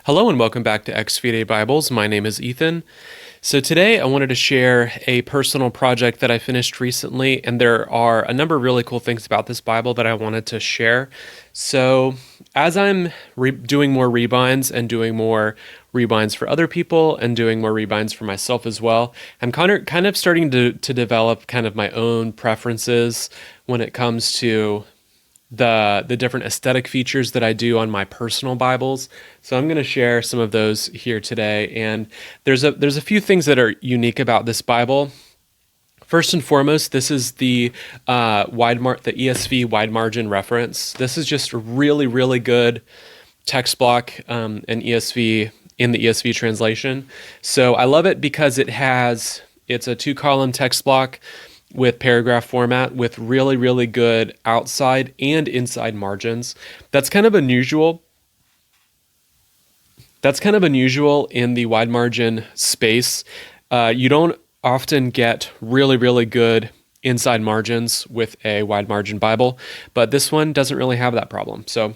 Hello and welcome back to Ex Fide Bibles. My name is Ethan. So today I wanted to share a personal project that I finished recently, and there are a number of really cool things about this Bible that I wanted to share. So as I'm doing more rebinds and doing more rebinds for other people and doing more rebinds for myself as well, I'm kind of starting to develop kind of my own preferences when it comes to the different aesthetic features that I do on my personal Bibles. So I'm going to share some of those here today. And there's a few things that are unique about this Bible. First and foremost, this is the the ESV wide margin reference. This is just a really, really good text block in the ESV translation. So I love it because it's a 2-column text block with paragraph format with really, really good outside and inside margins. That's kind of unusual. In the wide margin space. You don't often get really, really good inside margins with a wide margin Bible, but this one doesn't really have that problem. So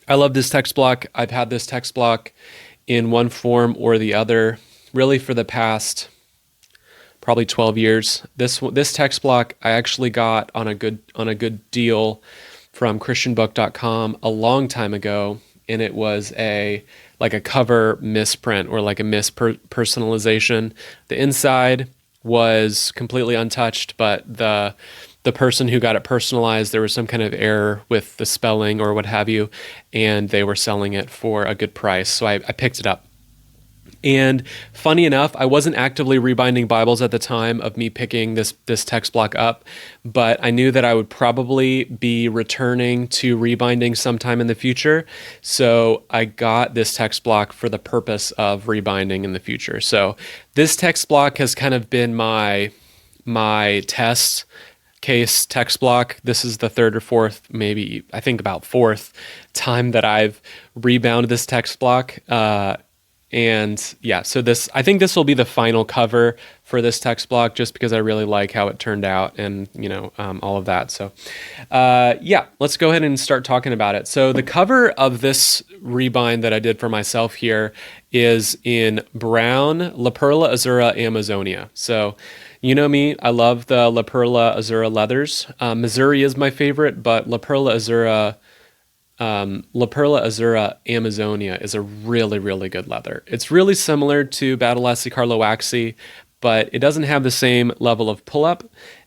I love this text block. I've had this text block in one form or the other really for the past probably 12 years. This text block I actually got on a good deal from christianbook.com a long time ago, and it was a cover misprint or like a mispersonalization. The inside was completely untouched, but the person who got it personalized, there was some kind of error with the spelling or what have you, and they were selling it for a good price. So I picked it up. And funny enough, I wasn't actively rebinding Bibles at the time of me picking this text block up, but I knew that I would probably be returning to rebinding sometime in the future. So I got this text block for the purpose of rebinding in the future. So this text block has kind of been my test case text block. This is the third or fourth, maybe I think about fourth time that I've rebound this text block. And yeah, so I think this will be the final cover for this text block just because I really like how it turned out and, all of that. So, let's go ahead and start talking about it. So the cover of this rebind that I did for myself here is in brown La Perla Azzurra Amazzonia. So, you know me, I love the La Perla Azzurra leathers. Missouri is my favorite, but La Perla Azzurra Amazzonia is a really, really good leather. It's really similar to Battlessie Carlo Waxy, but it doesn't have the same level of pull-up,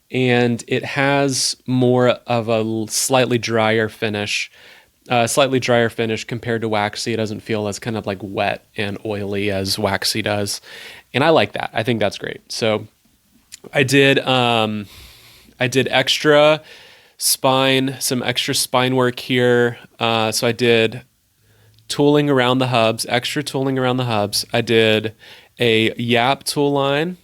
and it has more of a slightly drier finish compared to Waxy. It doesn't feel as kind of like wet and oily as Waxy does, and I like that. I think that's great. So I did some extra spine work here. So I did tooling around the hubs, extra tooling around the hubs. I did a Yap tool line,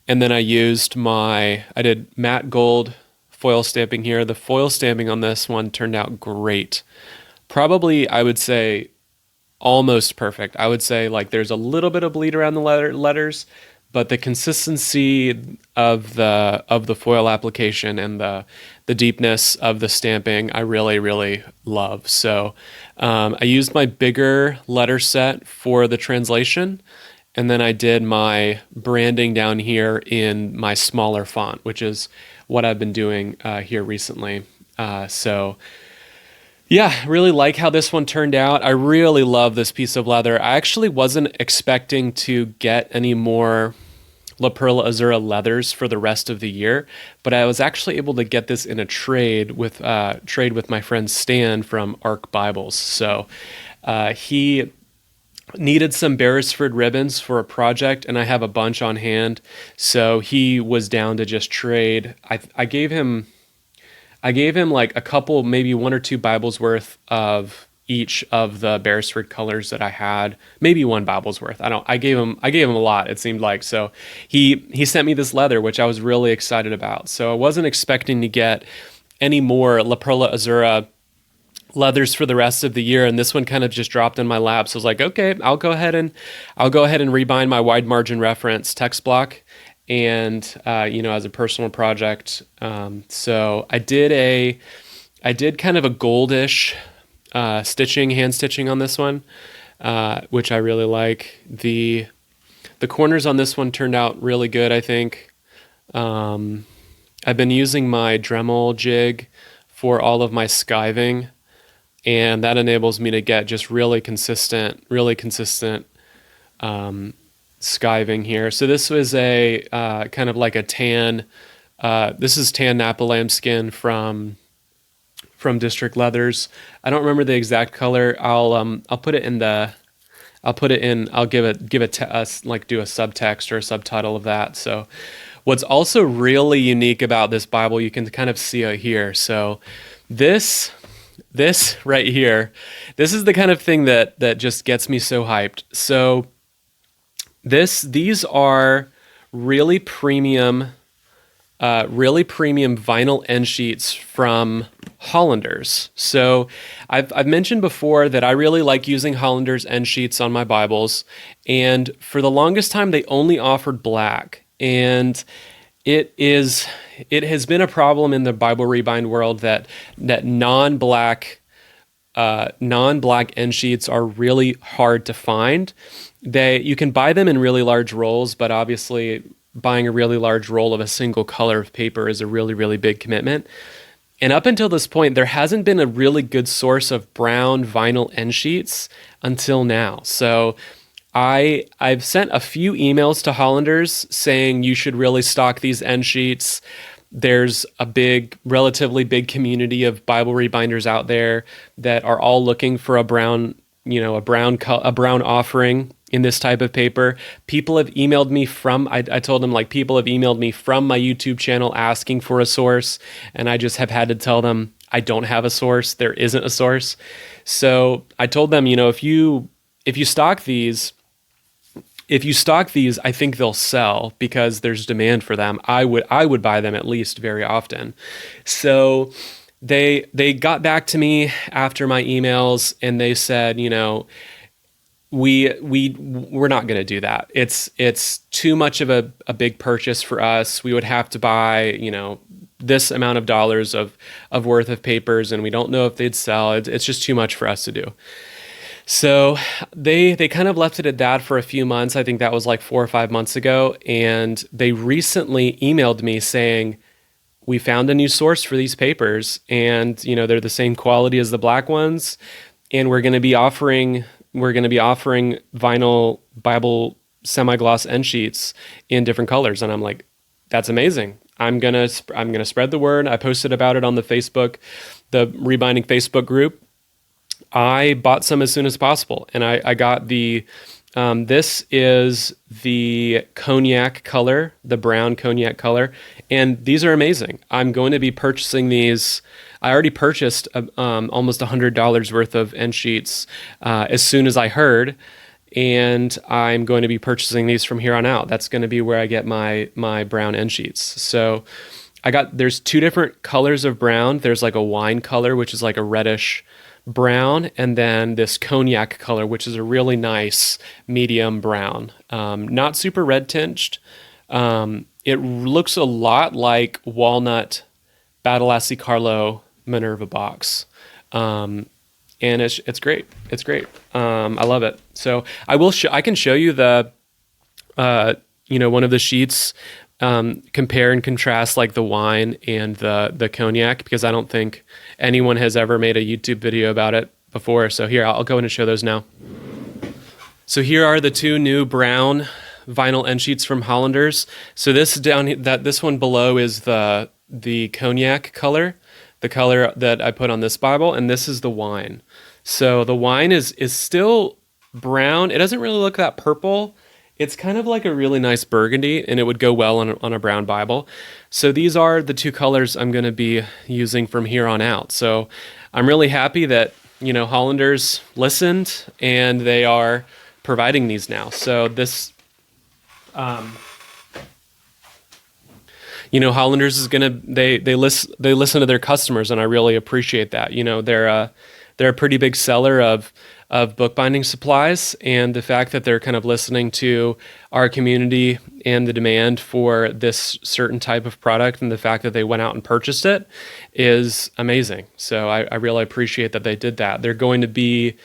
and then I did matte gold foil stamping here. The foil stamping on this one turned out great. Probably, I would say, almost perfect. I would say like there's a little bit of bleed around the letters, but the consistency of the foil application and the deepness of the stamping, I really, really love. So I used my bigger letter set for the translation, and then I did my branding down here in my smaller font, which is what I've been doing here recently. Really like how this one turned out. I really love this piece of leather. I actually wasn't expecting to get any more La Perla Azzurra leathers for the rest of the year, but I was actually able to get this in a trade with my friend Stan from Arc Bibles. So he needed some Beresford ribbons for a project, and I have a bunch on hand, so he was down to just trade. I gave him like a couple, maybe one or two Bibles worth of each of the Beresford colors that I had, maybe one Bible's worth. I gave him a lot, it seemed like. So he sent me this leather, which I was really excited about. So I wasn't expecting to get any more La Perla Azzurra leathers for the rest of the year, and this one kind of just dropped in my lap. So I was like, okay, I'll go ahead and rebind my wide margin reference text block, and as a personal project. So I did kind of a goldish hand stitching on this one, which I really like. The corners on this one turned out really good, I think. I've been using my Dremel jig for all of my skiving, and that enables me to get just really consistent skiving here. So this was a kind of like a tan. This is tan Napa lambskin from District Leathers. I don't remember the exact color. I'll put it in the. I'll put it in. I'll do a subtext or a subtitle of that. So, what's also really unique about this Bible, you can kind of see it here. So, this right here, this is the kind of thing that just gets me so hyped. So, these are really premium vinyl end sheets from Hollanders. So I've mentioned before that I really like using Hollanders end sheets on my Bibles, and for the longest time they only offered black, and it has been a problem in the Bible rebind world that non-black end sheets are really hard to find. You can buy them in really large rolls, but obviously buying a really large roll of a single color of paper is a really, really big commitment. And up until this point, there hasn't been a really good source of brown vinyl end sheets until now. So I've sent a few emails to Hollanders saying you should really stock these end sheets. There's a relatively big community of Bible rebinders out there that are all looking for a brown offering in this type of paper. People have emailed me I told them, like, people have emailed me from my YouTube channel asking for a source, and I just have had to tell them I don't have a source. There isn't a source. So I told them, if you stock these, I think they'll sell because there's demand for them. I would buy them at least very often. So they got back to me after my emails, and they said, we're not going to do that. It's too much of a big purchase for us. We would have to buy, this amount of dollars of worth of papers, and we don't know if they'd sell. It's just too much for us to do. So they kind of left it at that for a few months. I think that was like 4 or 5 months ago. And they recently emailed me saying, we found a new source for these papers, and they're the same quality as the black ones, and we're going to be offering vinyl Bible semi-gloss end sheets in different colors. And I'm like, that's amazing. I'm gonna spread the word. I posted about it on the Rebinding Facebook group. I bought some as soon as possible, and I got this is the Cognac color, the brown Cognac color, and these are amazing. I'm going to be purchasing these. I already purchased almost $100 worth of end sheets as soon as I heard, and I'm going to be purchasing these from here on out. That's going to be where I get my brown end sheets. So there's 2 different colors of brown. There's like a wine color, which is like a reddish brown, and then this Cognac color, which is a really nice medium brown, not super red tinged. It looks a lot like walnut Battle Carlo Minerva box, and it's great. It's great. I love it. So I can show you the one of the sheets, compare and contrast like the wine and the Cognac, because I don't think anyone has ever made a YouTube video about it before. So here, I'll go in and show those now. So here are the 2 new brown vinyl end sheets from Hollanders. So this one below is the Cognac color, the color that I put on this Bible, and this is the wine. So the wine is still brown. It doesn't really look that purple. It's kind of like a really nice burgundy, and it would go well on a brown Bible. So these are the 2 colors I'm going to be using from here on out. So I'm really happy that, Hollanders listened, and they are providing these now. So this, Hollanders is going to, they listen to their customers, and I really appreciate that. they're a pretty big seller of bookbinding supplies, and the fact that they're kind of listening to our community and the demand for this certain type of product, and the fact that they went out and purchased it is amazing. So I really appreciate that they did that. They're going to be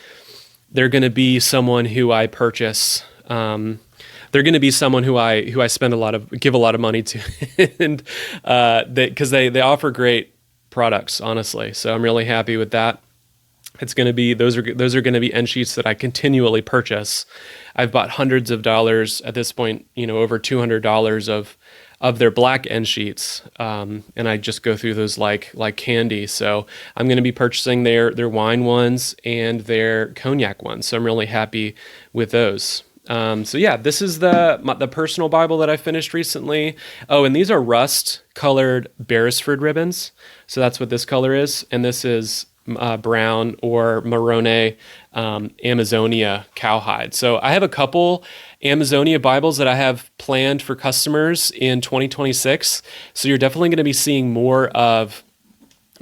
someone who I purchase. They're going to be someone who I give a lot of money to, and because they offer great products, honestly. So I'm really happy with that. It's going to be those are going to be Endsheets that I continually purchase. I've bought hundreds of dollars at this point, over $200 of their black Endsheets, and I just go through those like candy. So I'm going to be purchasing their wine ones and their cognac ones. So I'm really happy with those. So yeah, this is the personal Bible that I finished recently. Oh, and these are rust colored Beresford ribbons. So that's what this color is, and this is brown or marrone Amazzonia Cowhide. So I have a couple Amazzonia Bibles that I have planned for customers in 2026. So you're definitely going to be seeing more of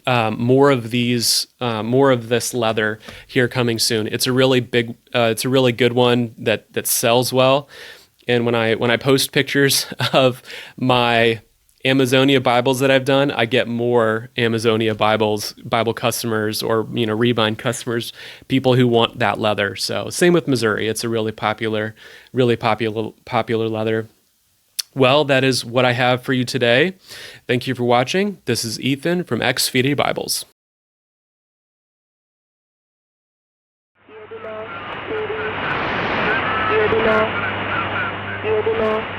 this leather here coming soon. It's a really good one that sells well. And when I post pictures of my Amazzonia Bibles that I've done, I get more Amazzonia Bible customers, or rebind customers, people who want that leather. So same with Missouri. It's a really popular leather. Well, that is what I have for you today. Thank you for watching. This is Ethan from XFIDE Bibles. Hear the law.